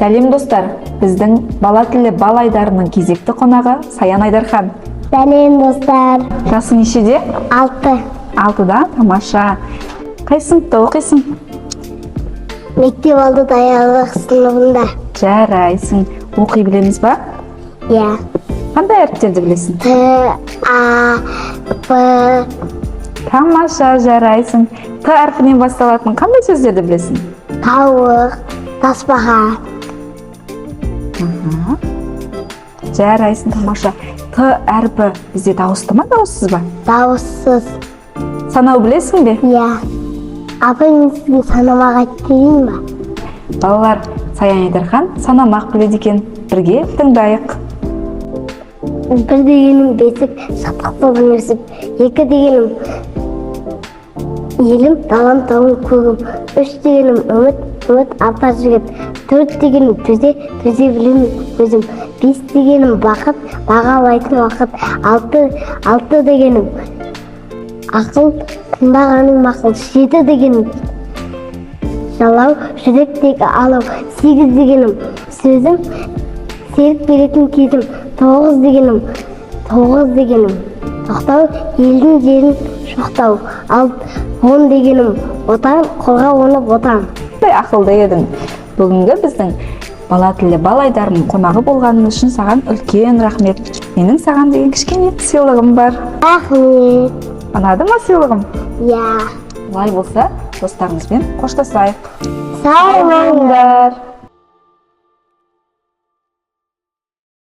Сәлем достар, біздің бала тілі бал айдарының кезекті қонағы Саян Айдархан. Сәлем достар. Жасы нешеде? 6. 6-да, тамаша. Қай сыныпта оқисың? Мектеп алды даярлық сыныбында. Жарайсың. Оқи білеміз ба? Иә. Қандай әріптерді білесің? Т, А, П. Тамаша, жарайсың. Т әрпінен басталатын қандай сөздерді білесің? Тауық, тасбақа. Жарайсың, тамаша. Т әрпі бізде дауысты ма, дауыссыз ба? Дауыссыз. Санау білесің бе? Иә. Апай, мен сізге санамақ айтайын ба? Балалар, Саян Айдархан санамақ біледі екен. Бірге тыңдайық. 1 дегенім бесік, шатқақ боп өсіп. 2 дегенім елім, далам, тауым, көгім. 3 дегенім үміт, арта жігіт. 4 дегенім төзе білемін өзім. 5 дегенім бақыт, бағалайтын уақыт. 6 дегенім ақыл, тыңдағаның мақыл. 7 дегенім жалау, жүректегі алау. 8 дегенім сөзім, серік беретін кезім. 9 дегенім тоқтау, елдің жерін шоқтау. 10 дегенім отан, қолға оны ботан. Ақылды едің. Бүгінгі біздің бала тілі бал айдарының қонағы болғаның үшін саған үлкен рахмет. Менің саған деген кішкене сыйлығым бар. Рахмет. Ұнады ма сыйлығым? Иә. Олай болса, достарымызбен қоштасайық. Сау болыңдар.